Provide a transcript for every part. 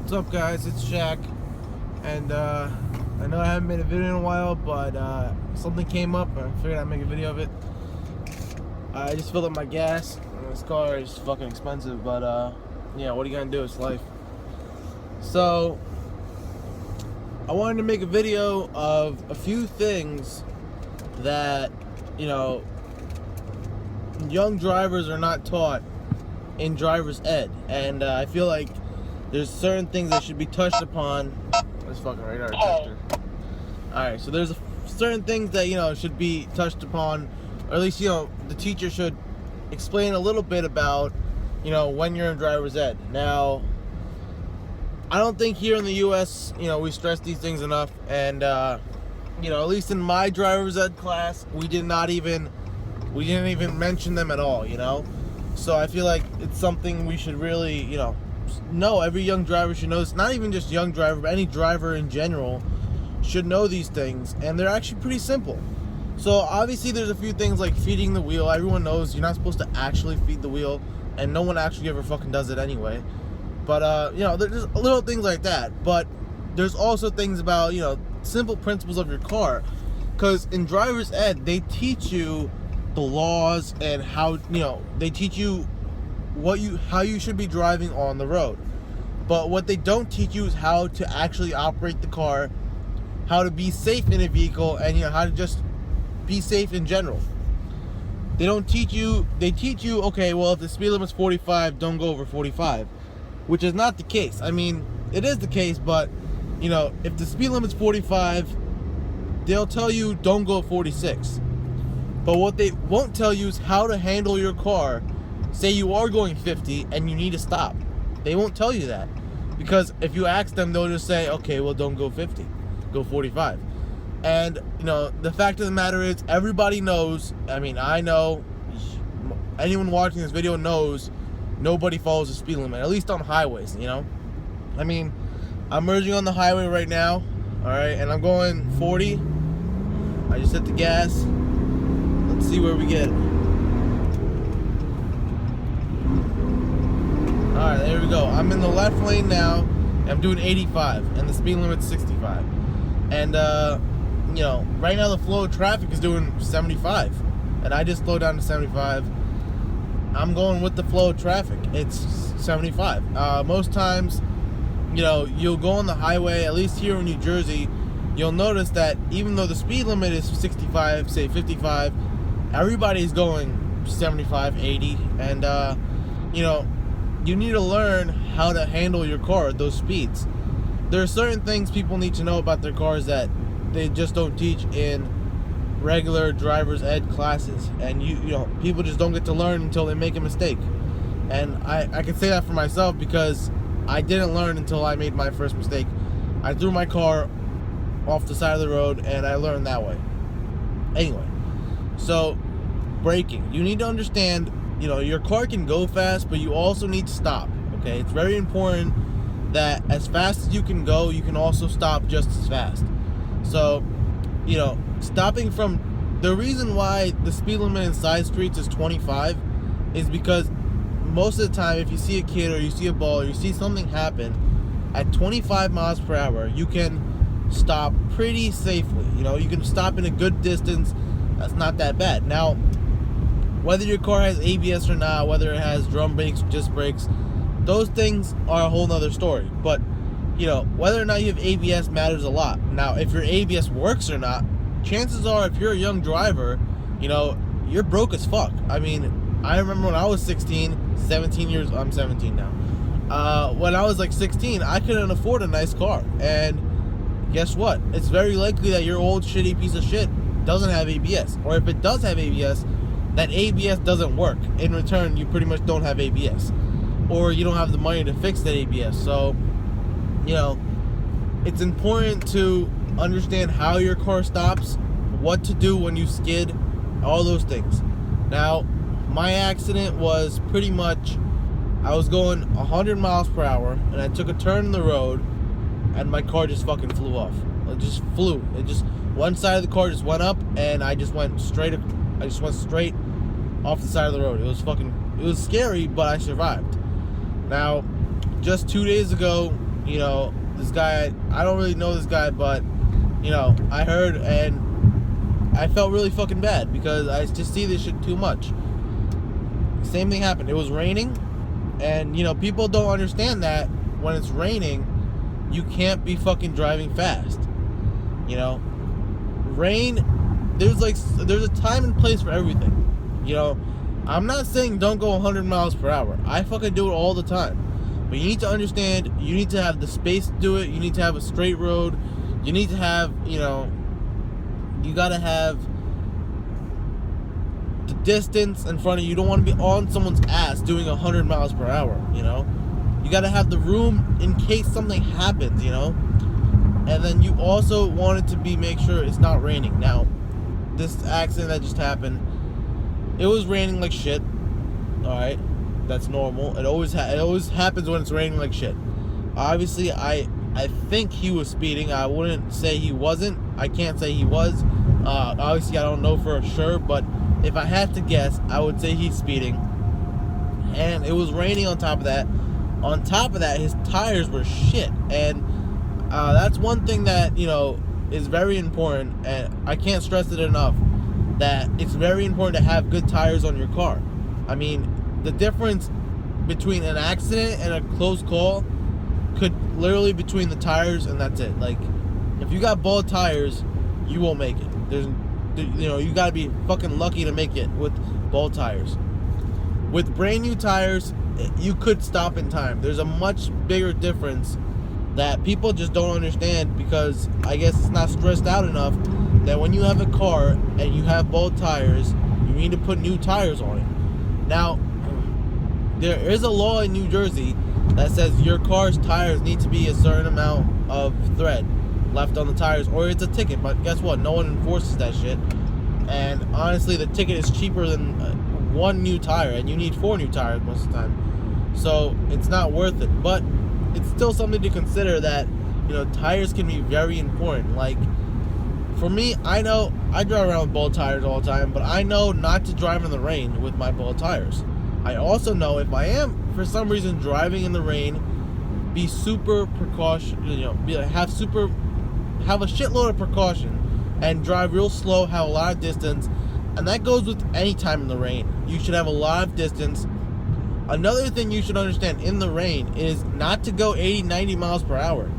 What's up, guys? It's Shaq, and I know I haven't made a video in a while, but something came up and I figured I'd make a video of it. I just filled up my gas, and this car is fucking expensive, but yeah, what are you gonna do? It's life. So I wanted to make a video of a few things that, you know, young drivers are not taught in driver's ed, and I feel like there's certain things that should be touched upon. This fucking radar detector. Alright, so there's certain things that, you know, should be touched upon, or at least, you know, the teacher should explain a little bit about, you know, when you're in driver's ed. Now, I don't think here in the US, you know, we stress these things enough, and you know, at least in my driver's ed class, we didn't even mention them at all, you know. So I feel like it's something we should really, you know, every young driver should know this. Not even just young driver, but any driver in general should know these things, and they're actually pretty simple. So obviously there's a few things like feeding the wheel. Everyone knows you're not supposed to actually feed the wheel, and no one actually ever fucking does it anyway. But you know, there's little things like that. But there's also things about, you know, simple principles of your car, because in driver's ed they teach you the laws and how, you know, they teach you how you should be driving on the road. But what they don't teach you is how to actually operate the car, how to be safe in a vehicle, and, you know, how to just be safe in general. They don't teach you, they teach you, okay, well, if the speed limit's 45, don't go over 45, which is not the case. I mean, it is the case, but, you know, if the speed limit's 45, they'll tell you don't go 46. But what they won't tell you is how to handle your car. Say you are going 50 and you need to stop. They won't tell you that, because if you ask them, they'll just say, okay, well, don't go 50, go 45. And, you know, the fact of the matter is, everybody knows, I mean, I know, anyone watching this video knows, nobody follows the speed limit, at least on highways, you know. I mean, I'm merging on the highway right now, alright, and I'm going 40. I just hit the gas. Let's see where we get. Alright, there we go. I'm in the left lane now. I'm doing 85, and the speed limit's 65. And, you know, right now the flow of traffic is doing 75. And I just slowed down to 75. I'm going with the flow of traffic. It's 75. Most times, you know, you'll go on the highway, at least here in New Jersey, you'll notice that even though the speed limit is 65, say 55, everybody's going 75, 80, and, you know, you need to learn how to handle your car at those speeds. There are certain things people need to know about their cars that they just don't teach in regular driver's ed classes, and you know, people just don't get to learn until they make a mistake. And I can say that for myself, because I didn't learn until I made my first mistake. I threw my car off the side of the road, and I learned that way. Anyway, so braking, you need to understand, you know, your car can go fast, but you also need to stop, okay? It's very important that as fast as you can go, you can also stop just as fast. So, you know, stopping from, the reason why the speed limit in side streets is 25 is because most of the time, if you see a kid or you see a ball or you see something happen at 25 miles per hour, you can stop pretty safely. You know, you can stop in a good distance. That's not that bad. Now, whether your car has ABS or not, whether it has drum brakes, disc brakes, those things are a whole nother story. But, you know, whether or not you have ABS matters a lot. Now, if your ABS works or not, chances are, if you're a young driver, you know, you're broke as fuck. I mean, I remember when I was 17 years, I'm 17 now. When I was like 16, I couldn't afford a nice car. And guess what? It's very likely that your old shitty piece of shit doesn't have ABS. Or if it does have ABS, that ABS doesn't work. In return, you pretty much don't have ABS, or you don't have the money to fix that ABS. So, you know, it's important to understand how your car stops, what to do when you skid, all those things. Now, my accident was pretty much, I was going 100 miles per hour, and I took a turn in the road, and my car just fucking flew off. It just flew. It just, one side of the car just went up, and I just went straight off the side of the road. It was scary, but I survived. Now, just 2 days ago, you know, this guy, I don't really know this guy, but, you know, I heard and I felt really fucking bad because I just see this shit too much. Same thing happened. It was raining, and, you know, people don't understand that when it's raining, you can't be fucking driving fast. You know, rain, there's a time and place for everything. You know, I'm not saying don't go 100 miles per hour. I fucking do it all the time. But you need to understand, you need to have the space to do it. You need to have a straight road. You need to have, you know, you gotta have the distance in front of you. You don't want to be on someone's ass doing 100 miles per hour, you know. You gotta have the room in case something happens, you know. And then you also want it to be, make sure it's not raining. Now, this accident that just happened, it was raining like shit. Alright, that's normal. It always happens when it's raining like shit. Obviously, I think he was speeding. I wouldn't say he wasn't. I can't say he was. Obviously, I don't know for sure, but if I had to guess, I would say he's speeding. And it was raining on top of that. On top of that, his tires were shit. And that's one thing that, you know, is very important, and I can't stress it enough, that it's very important to have good tires on your car. I mean, the difference between an accident and a close call could literally between the tires, and that's it. Like, if you got bald tires, you won't make it. You know, you gotta be fucking lucky to make it with bald tires. With brand new tires, you could stop in time. There's a much bigger difference that people just don't understand, because I guess it's not stressed out enough that when you have a car and you have bald tires, you need to put new tires on it. Now, there is a law in New Jersey that says your car's tires need to be a certain amount of thread left on the tires, or it's a ticket. But guess what? No one enforces that shit. And honestly, the ticket is cheaper than one new tire, and you need 4 new tires most of the time. So it's not worth it. But it's still something to consider, that, you know, tires can be very important. Like, for me, I know I drive around with bald tires all the time, but I know not to drive in the rain with my bald tires. I also know if I am for some reason driving in the rain, be super precaution, you know, have a shitload of precaution and drive real slow, have a lot of distance. And that goes with any time in the rain. You should have a lot of distance. Another thing you should understand in the rain is not to go 80, 90 miles per hour.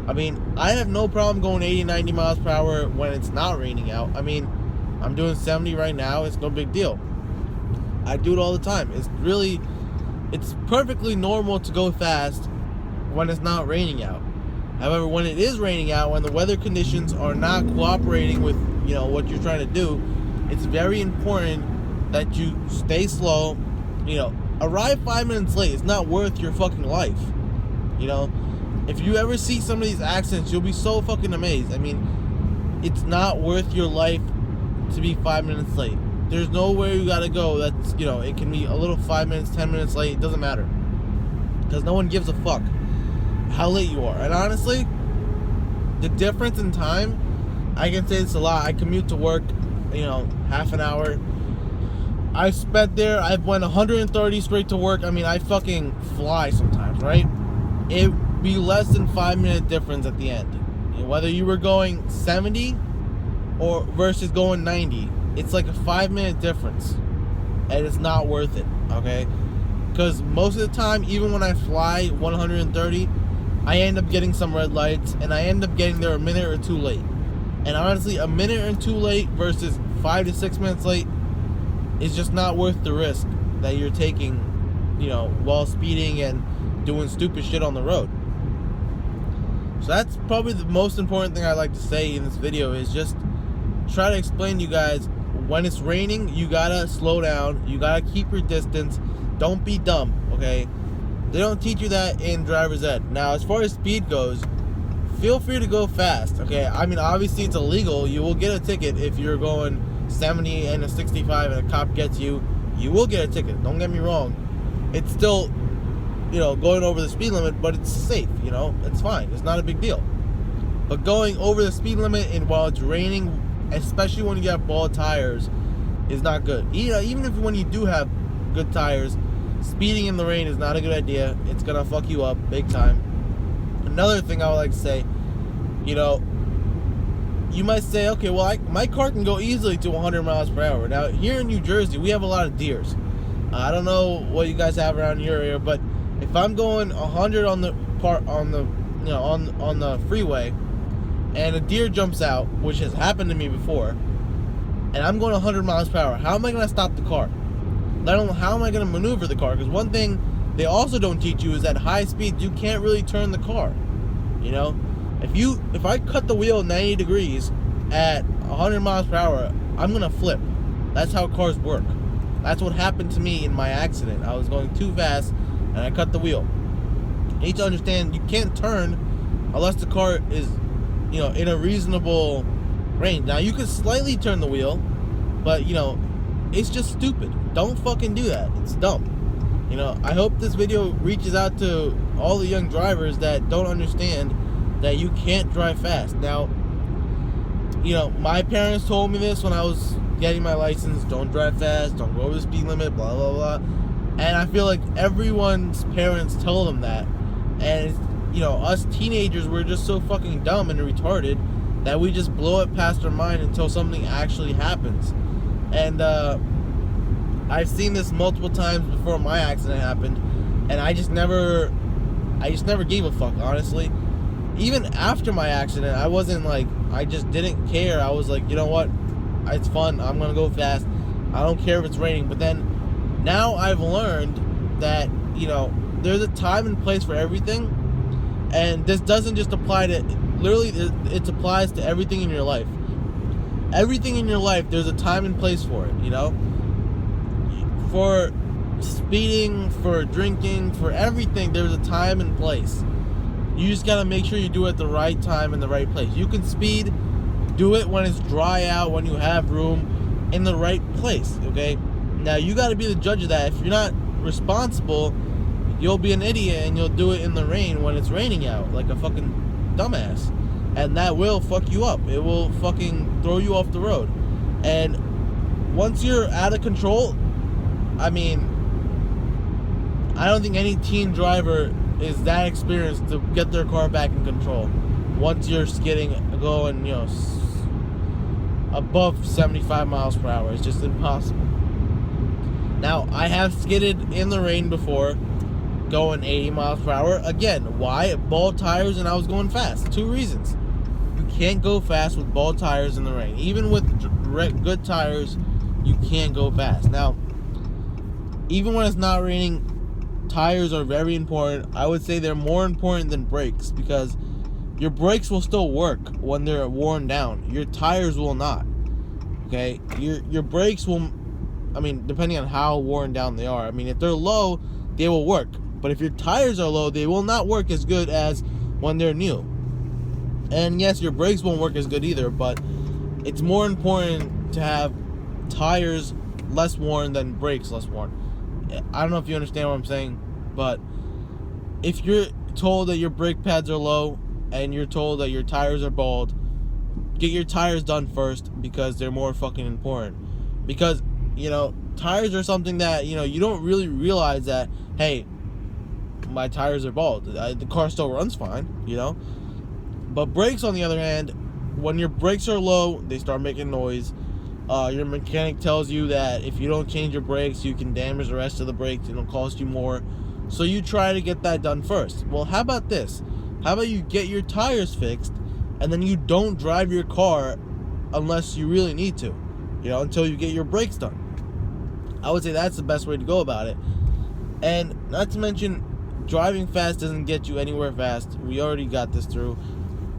I mean, I have no problem going 80, 90 miles per hour when it's not raining out. I mean, I'm doing 70 right now. It's no big deal. I do it all the time. It's perfectly normal to go fast when it's not raining out. However, when it is raining out, when the weather conditions are not cooperating with, you know, what you're trying to do, it's very important that you stay slow. You know, arrive 5 minutes late. It's not worth your fucking life. You know, if you ever see some of these accidents, you'll be so fucking amazed. I mean, it's not worth your life to be 5 minutes late. There's nowhere you gotta go that's, you know, it can be a little 5 minutes, 10 minutes late. It doesn't matter, because no one gives a fuck how late you are. And honestly, the difference in time, I can say this a lot. I commute to work, you know, half an hour. I spent there, I've went 130 straight to work. I mean, I fucking fly sometimes, right? It would be less than 5 minute difference at the end. You know, whether you were going 70 or versus going 90, it's like a 5 minute difference, and it's not worth it, okay? Because most of the time, even when I fly 130, I end up getting some red lights, and I end up getting there a minute or two late. And honestly, a minute or two late versus 5 to 6 minutes late is just not worth the risk that you're taking, you know, while speeding and doing stupid shit on the road. So that's probably the most important thing I'd like to say in this video, is just try to explain to you guys, when it's raining, you gotta slow down, you gotta keep your distance, don't be dumb, okay? They don't teach you that in driver's ed. Now, as far as speed goes, feel free to go fast, okay? I mean, obviously it's illegal. You will get a ticket if you're going 70 and a 65 and a cop gets you. You will get a ticket, don't get me wrong. It's still, you know, going over the speed limit, but it's safe, you know? It's fine, it's not a big deal. But going over the speed limit and while it's raining, especially when you have bald tires, is not good. Even if when you do have good tires, speeding in the rain is not a good idea. It's gonna fuck you up big time. Another thing I would like to say, you know, you might say, okay, well, my car can go easily to 100 miles per hour. Now, here in New Jersey, we have a lot of deers. I don't know what you guys have around your area, but if I'm going 100 on the freeway, and a deer jumps out, which has happened to me before, and I'm going 100 miles per hour, how am I going to stop the car? Let alone how am I going to maneuver the car? Because one thing they also don't teach you is at high speed you can't really turn the car. You know, if I cut the wheel 90 degrees at 100 miles per hour, I'm gonna flip. That's how cars work. That's what happened to me in my accident. I was going too fast and I cut the wheel. You need to understand you can't turn unless the car is, you know, in a reasonable range. Now you can slightly turn the wheel, but you know, it's just stupid. Don't fucking do that. It's dumb. You know, I hope this video reaches out to all the young drivers that don't understand that you can't drive fast. Now, you know, my parents told me this when I was getting my license. Don't drive fast. Don't go over the speed limit, blah, blah, blah. And I feel like everyone's parents tell them that. And, you know, us teenagers, we're just so fucking dumb and retarded that we just blow it past our mind until something actually happens. And, I've seen this multiple times before my accident happened, and I just never gave a fuck, honestly. Even after my accident, I wasn't like, I just didn't care. I was like, you know what, it's fun, I'm gonna go fast, I don't care if it's raining. But then, now I've learned that, you know, there's a time and place for everything, and this doesn't just apply to, literally, it applies to everything in your life. Everything in your life, there's a time and place for it, you know? For speeding, for drinking, for everything, there's a time and place. You just gotta make sure you do it at the right time and the right place. You can speed, do it when it's dry out, when you have room, in the right place, okay? Now, you gotta be the judge of that. If you're not responsible, you'll be an idiot and you'll do it in the rain when it's raining out, like a fucking dumbass. And that will fuck you up. It will fucking throw you off the road. And once you're out of control, I mean, I don't think any teen driver is that experienced to get their car back in control. Once you're going, you know, above 75 miles per hour, it's just impossible. Now, I have skidded in the rain before, going 80 miles per hour. Again, why? Bald tires and I was going fast. 2 reasons. You can't go fast with bald tires in the rain. Even with good tires, you can't go fast. Now, even when it's not raining, tires are very important. I would say they're more important than brakes, because your brakes will still work when they're worn down. Your tires will not. Okay? Your brakes will, I mean, depending on how worn down they are. I mean, if they're low, they will work. But if your tires are low, they will not work as good as when they're new. And yes, your brakes won't work as good either, but it's more important to have tires less worn than brakes less worn. I don't know if you understand what I'm saying, but if you're told that your brake pads are low and you're told that your tires are bald, get your tires done first, because they're more fucking important. Because, you know, tires are something that, you know, you don't really realize that, hey, my tires are bald. The car still runs fine, you know? But brakes, on the other hand, when your brakes are low, they start making noise. Your mechanic tells you that if you don't change your brakes, you can damage the rest of the brakes. It'll cost you more. So you try to get that done first. Well, how about this? How about you get your tires fixed, and then you don't drive your car unless you really need to, you know, until you get your brakes done. I would say that's the best way to go about it. And not to mention, driving fast doesn't get you anywhere fast. We already got this through.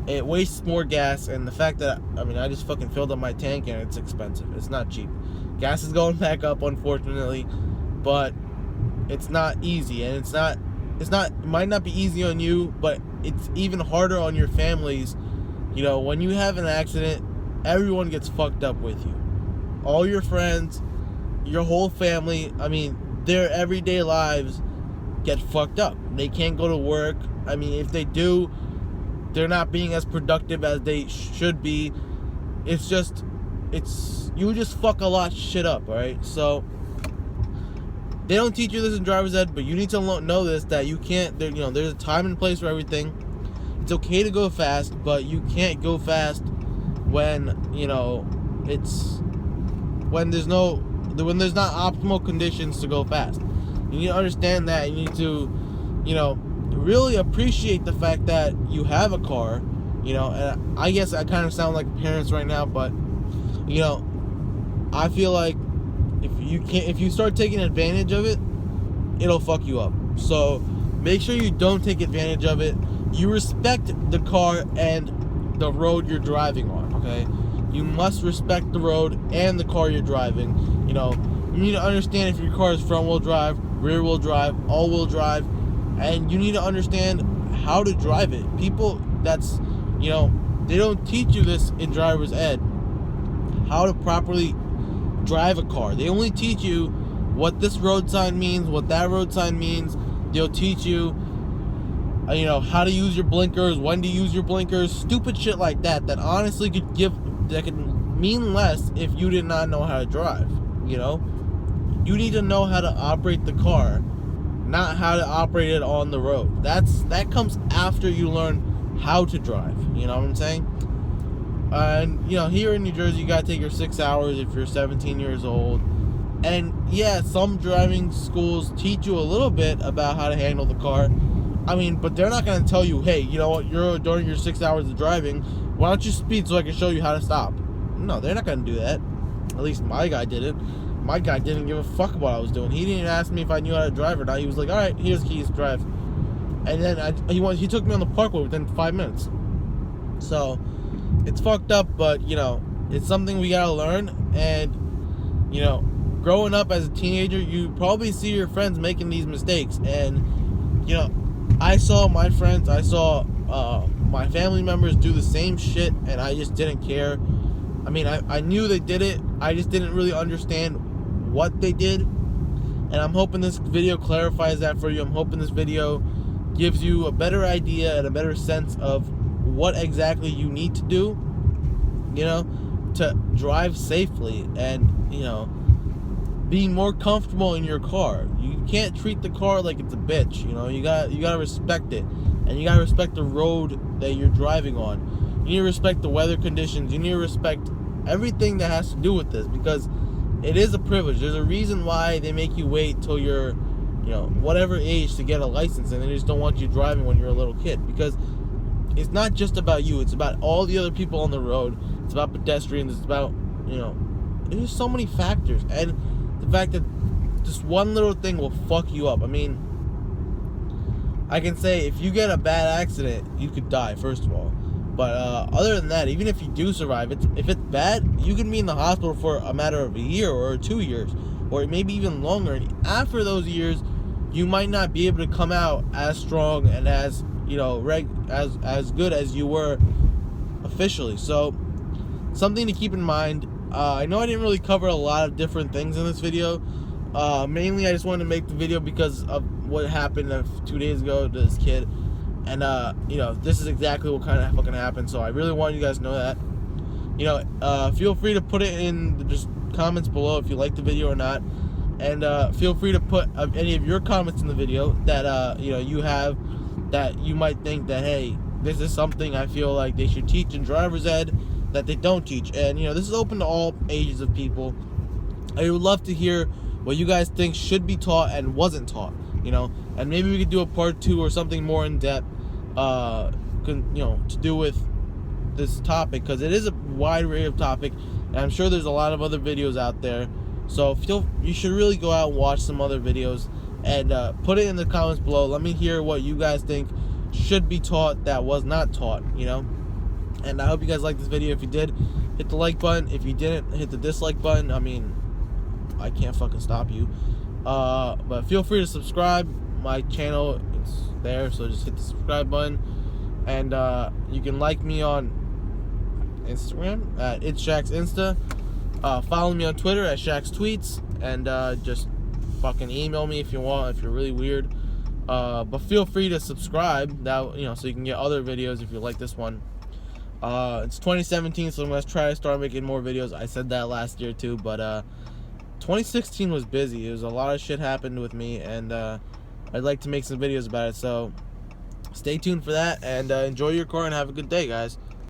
It wastes more gas, and the fact that, I mean, I just fucking filled up my tank and it's expensive. It's not cheap. Gas is going back up, unfortunately, but it's not easy, and it might not be easy on you, but it's even harder on your families. You know, when you have an accident, everyone gets fucked up with you. All your friends, your whole family, I mean, their everyday lives get fucked up. They can't go to work. I mean, if they do, they're not being as productive as they should be. You just fuck a lot of shit up, alright? So, they don't teach you this in driver's ed, but you need to know this, that you can't, you know, there's a time and place for everything. it's okay to go fast, but you can't go fast when, you know, when there's not optimal conditions to go fast. You need to understand that. You need to, you know, really appreciate the fact that you have a car, you know. And I guess I kind of sound like parents right now, but, you know, I feel like if you start taking advantage of it, it'll fuck you up. So make sure you don't take advantage of it. You respect the car and the road you're driving on, okay? You must respect the road and the car you're driving. You know, you need to understand if your car is front-wheel drive, rear-wheel drive, all-wheel drive, and you need to understand how to drive it. People that's, you know, they don't teach you this in driver's ed, how to properly drive a car. They only teach you what this road sign means, what that road sign means. They'll teach you, you know, how to use your blinkers, when to use your blinkers, stupid shit like that, that honestly could mean less if you did not know how to drive, you know? You need to know how to operate the car, not how to operate it on the road. That comes after you learn how to drive, you know what I'm saying? And, you know, here in New Jersey, you gotta take your 6 hours if you're 17 years old. And yeah, some driving schools teach you a little bit about how to handle the car. I mean, but they're not gonna tell you, hey, you know what, during your 6 hours of driving, why don't you speed so I can show you how to stop? No, they're not gonna do that. At least my guy didn't. My guy didn't give a fuck about what I was doing. He didn't even ask me if I knew how to drive or not. He was like, all right, here's keys, drive. And then he took me on the parkway within 5 minutes. So it's fucked up, but, you know, it's something we gotta learn. And, you know, growing up as a teenager, you probably see your friends making these mistakes. And, you know, I saw my friends, my family members do the same shit, and I just didn't care. I mean, I knew they did it. I just didn't really understand what they did. And I'm hoping this video clarifies that for you. I'm hoping this video gives you a better idea and a better sense of what exactly you need to do, you know, to drive safely and, you know, be more comfortable in your car. You can't treat the car like it's a bitch, you know. You gotta respect it, and you gotta respect the road that you're driving on. You need to respect the weather conditions. You need to respect everything that has to do with this, because it is a privilege. There's a reason why they make you wait till you're, you know, whatever age to get a license, and they just don't want you driving when you're a little kid, because it's not just about you. It's about all the other people on the road. It's about pedestrians. It's about, you know, there's so many factors, and the fact that just one little thing will fuck you up. I mean, I can say if you get a bad accident, you could die, first of all. But other than that, even if you do survive, if it's bad, you can be in the hospital for a matter of a year or 2 years, or maybe even longer. And after those years, you might not be able to come out as strong and as, you know, as good as you were officially. So something to keep in mind. I know I didn't really cover a lot of different things in this video. Mainly I just wanted to make the video because of what happened 2 days ago to this kid. And, you know, this is exactly what kind of fucking happened. So I really wanted you guys to know that. You know, feel free to put it in the just comments below if you like the video or not. And feel free to put any of your comments in the video that, you know, you have, that you might think that, hey, this is something I feel like they should teach in driver's ed that they don't teach. And, you know, this is open to all ages of people. I would love to hear what you guys think should be taught and wasn't taught, you know. And maybe we could do a part 2 or something more in depth, you know, to do with this topic, because it is a wide array of topic, and I'm sure there's a lot of other videos out there. So you should really go out and watch some other videos, and put it in the comments below. Let me hear what you guys think should be taught that was not taught, you know. And I hope you guys liked this video. If you did, hit the like button. If you didn't, hit the dislike button. I mean, I can't fucking stop you. But feel free to subscribe. My channel, it's there, so just hit the subscribe button. And you can like me on Instagram at It's Shax Insta. Follow me on Twitter at Shax Tweets. And just fucking email me if you want, if you're really weird. But feel free to subscribe, that, you know, so you can get other videos if you like this one. It's 2017, so I'm going to try to start making more videos. I said that last year too, but 2016 was busy. It was a lot of shit happened with me, and I'd like to make some videos about it. So stay tuned for that, and enjoy your car and have a good day, guys.